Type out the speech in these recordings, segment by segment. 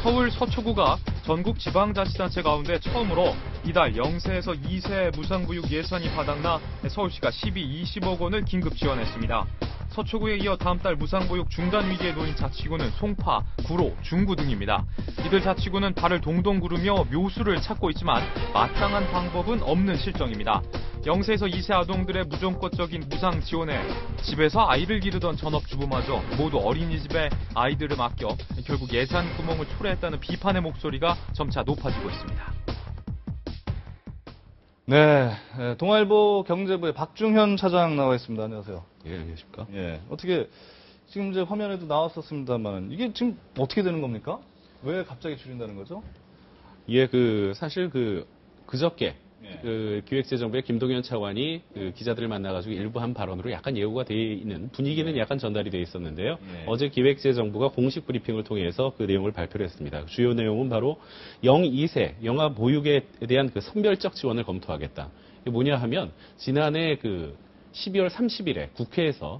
서울 서초구가 전국 지방자치단체 가운데 처음으로 이달 0세에서 2세 무상교육 예산이 바닥나 서울시가 12, 20억 원을 긴급 지원했습니다. 서초구에 이어 다음 달 무상교육 중단 위기에 놓인 자치구는 송파, 구로, 중구 등입니다. 이들 자치구는 발을 동동 구르며 묘수를 찾고 있지만 마땅한 방법은 없는 실정입니다. 0세에서 2세 아동들의 무조건적인 무상 지원에 집에서 아이를 기르던 전업주부마저 모두 어린이집에 아이들을 맡겨 결국 예산 구멍을 초래했다는 비판의 목소리가 점차 높아지고 있습니다. 네, 동아일보 경제부의 박중현 차장 나와 있습니다. 안녕하세요. 예, 안녕하십니까? 예, 어떻게 지금 이제 화면에도 나왔었습니다만 이게 지금 어떻게 되는 겁니까? 왜 갑자기 줄인다는 거죠? 예, 사실 그저께 기획재정부의 김동연 차관이 기자들을 만나가지고 일부 한 발언으로 약간 예고가 돼 있는 분위기는 약간 전달이 돼 있었는데요. 어제 기획재정부가 공식 브리핑을 통해서 그 내용을 발표를 했습니다. 주요 내용은 바로 0-2세 영아 보육에 대한 선별적 지원을 검토하겠다. 이게 뭐냐 하면 지난해 12월 30일에 국회에서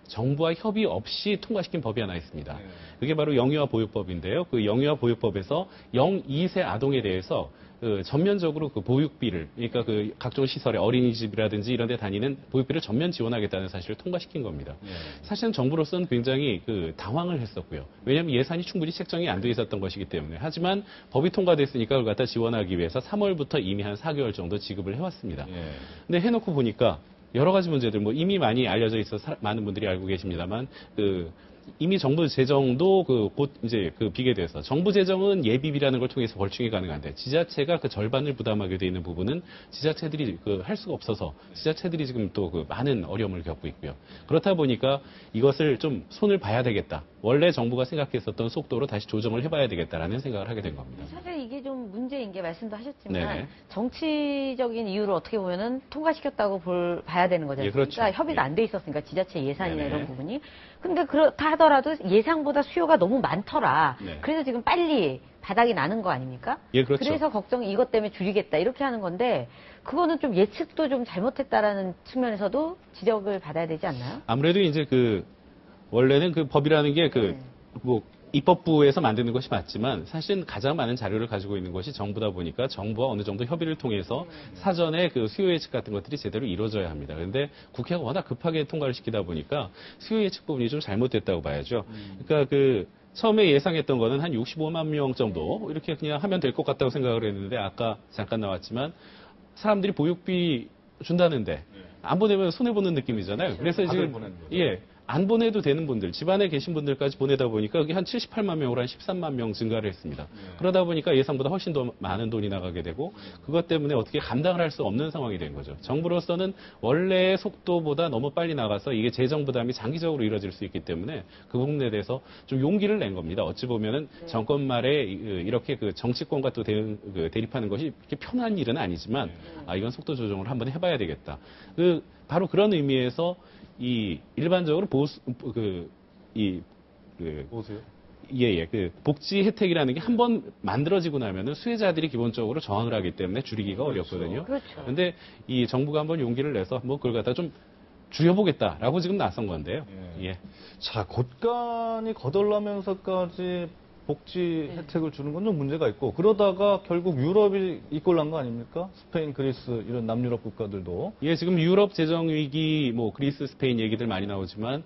정부와 협의 없이 통과시킨 법이 하나 있습니다. 그게 바로 영유아 보육법인데요. 그 영유아 보육법에서 0-2세 아동에 대해서 전면적으로 보육비를, 그러니까 각종 시설에 어린이집이라든지 이런 데 다니는 보육비를 전면 지원하겠다는 사실을 통과시킨 겁니다. 사실은 정부로서는 굉장히 당황을 했었고요. 왜냐하면 예산이 충분히 책정이 안 돼 있었던 것이기 때문에. 하지만 법이 통과됐으니까 그걸 갖다 지원하기 위해서 3월부터 이미 한 4개월 정도 지급을 해왔습니다. 근데 해놓고 보니까 여러 가지 문제들, 이미 많이 알려져 있어서 많은 분들이 알고 계십니다만, 이미 정부 재정도 곧 이제 비계돼서 정부 재정은 예비비라는 걸 통해서 벌충이 가능한데 지자체가 절반을 부담하게 돼 있는 부분은 지자체들이 할 수가 없어서 지자체들이 지금 또 많은 어려움을 겪고 있고요. 그렇다 보니까 이것을 좀 손을 봐야 되겠다. 원래 정부가 생각했었던 속도로 다시 조정을 해봐야 되겠다라는 생각을 하게 된 겁니다. 사실 이게 좀 문제인 게 말씀도 하셨지만 네네. 정치적인 이유로 어떻게 보면은 통과시켰다고 봐야 되는 거잖아요. 예, 그렇죠. 그러니까 협의가 예. 안 돼 있었으니까 지자체 예산이나 네네. 이런 부분이. 근데 그렇다 하더라도 예상보다 수요가 너무 많더라. 네. 그래서 지금 빨리 바닥이 나는 거 아닙니까? 예, 그렇죠. 그래서 걱정이 이것 때문에 줄이겠다 이렇게 하는 건데 그거는 좀 예측도 좀 잘못했다라는 측면에서도 지적을 받아야 되지 않나요? 아무래도 이제 원래는 법이라는 게 입법부에서 만드는 것이 맞지만 사실은 가장 많은 자료를 가지고 있는 것이 정부다 보니까 정부와 어느 정도 협의를 통해서 사전에 수요 예측 같은 것들이 제대로 이루어져야 합니다. 그런데 국회가 워낙 급하게 통과를 시키다 보니까 수요 예측 부분이 좀 잘못됐다고 봐야죠. 그러니까 처음에 예상했던 거는 한 65만 명 정도 이렇게 그냥 하면 될 것 같다고 생각을 했는데 아까 잠깐 나왔지만 사람들이 보육비 준다는데 안 보내면 손해보는 느낌이잖아요. 그래서 지금 안 보내도 되는 분들, 집안에 계신 분들까지 보내다 보니까 그게 한 78만 명으로 한 13만 명 증가를 했습니다. 그러다 보니까 예상보다 훨씬 더 많은 돈이 나가게 되고 그것 때문에 어떻게 감당을 할 수 없는 상황이 된 거죠. 정부로서는 원래의 속도보다 너무 빨리 나가서 이게 재정 부담이 장기적으로 이루어질 수 있기 때문에 그 부분에 대해서 좀 용기를 낸 겁니다. 어찌 보면은 정권 말에 이렇게 정치권과 또 대립하는 것이 이렇게 편한 일은 아니지만 이건 속도 조정을 한번 해봐야 되겠다. 바로 그런 의미에서 일반적으로 보수요? 복지 혜택이라는 게 한 번 만들어지고 나면은 수혜자들이 기본적으로 저항을 하기 때문에 줄이기가 어렵거든요. 그렇죠. 그런데 이 정부가 한번 용기를 내서 그걸 갖다 좀 줄여보겠다라고 지금 나선 건데요. 예. 자, 곳간이 거덜나면서까지 복지 혜택을 주는 건 좀 문제가 있고 그러다가 결국 유럽이 이꼴난 거 아닙니까? 스페인, 그리스 이런 남유럽 국가들도. 예, 지금 유럽 재정 위기, 그리스, 스페인 얘기들 많이 나오지만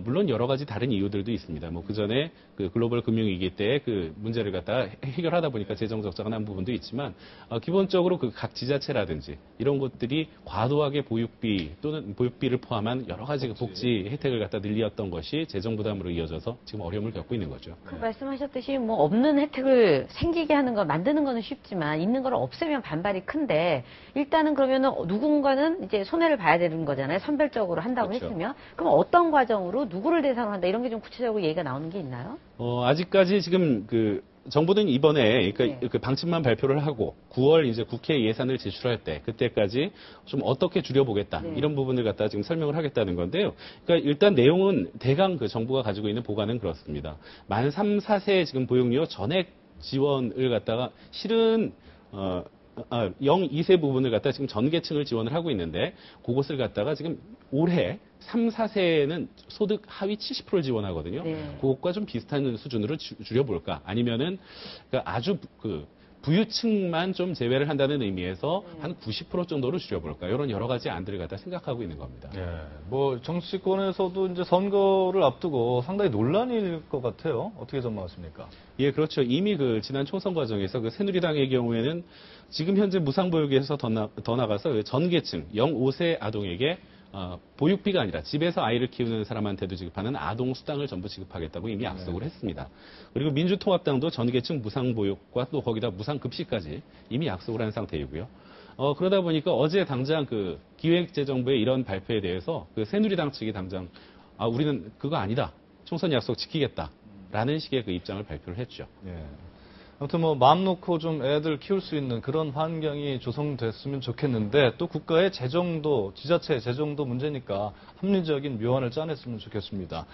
물론 여러 가지 다른 이유들도 있습니다. 그 전에 글로벌 금융 위기 때 문제를 갖다가 해결하다 보니까 재정 적자가 난 부분도 있지만 기본적으로 각 지자체라든지 이런 것들이 과도하게 보육비 또는 보육비를 포함한 여러 가지 복지 혜택을 갖다 늘렸던 것이 재정 부담으로 이어져서 지금 어려움을 겪고 있는 거죠. 말씀하셨듯이 없는 혜택을 생기게 하는 거 만드는 거는 쉽지만 있는 걸 없애면 반발이 큰데 일단은 그러면은 누군가는 이제 손해를 봐야 되는 거잖아요. 선별적으로 한다고 그렇죠. 했으면 그럼 어떤 과정으로 누구를 대상으로 한다 이런 게 좀 구체적으로 얘기가 나오는 게 있나요? 아직까지 지금 정부는 이번에 방침만 발표를 하고 9월 이제 국회 예산을 제출할 때 그때까지 좀 어떻게 줄여보겠다 이런 부분을 갖다 지금 설명을 하겠다는 건데요. 그러니까 일단 내용은 대강 정부가 가지고 있는 보관은 그렇습니다. 만 3, 4세 지금 보육료 전액 지원을 갖다가 실은 0, 2세 부분을 갖다 지금 전 계층을 지원을 하고 있는데 그것을 갖다가 지금 올해 3, 4세는 소득 하위 70%를 지원하거든요. 네. 그것과 좀 비슷한 수준으로 줄여볼까? 아니면은 그러니까 아주 부유층만 좀 제외를 한다는 의미에서 한 90% 정도로 줄여볼까? 이런 여러 가지 안들을 갖다 생각하고 있는 겁니다. 예, 뭐 정치권에서도 이제 선거를 앞두고 상당히 논란일 것 같아요. 어떻게 전망하십니까? 예, 그렇죠. 이미 지난 총선 과정에서 새누리당의 경우에는 지금 현재 무상보육에서 더 나가서 전 계층 0, 5세 아동에게 보육비가 아니라 집에서 아이를 키우는 사람한테도 지급하는 아동 수당을 전부 지급하겠다고 이미 약속을 했습니다. 그리고 민주통합당도 전 계층 무상보육과 또 거기다 무상급식까지 이미 약속을 한 상태이고요. 그러다 보니까 어제 당장 기획재정부의 이런 발표에 대해서 새누리당 측이 당장 우리는 그거 아니다. 총선 약속 지키겠다라는 식의 입장을 발표를 했죠. 예. 아무튼 마음 놓고 좀 애들 키울 수 있는 그런 환경이 조성됐으면 좋겠는데 또 국가의 재정도, 지자체 재정도 문제니까 합리적인 묘안을 짜냈으면 좋겠습니다.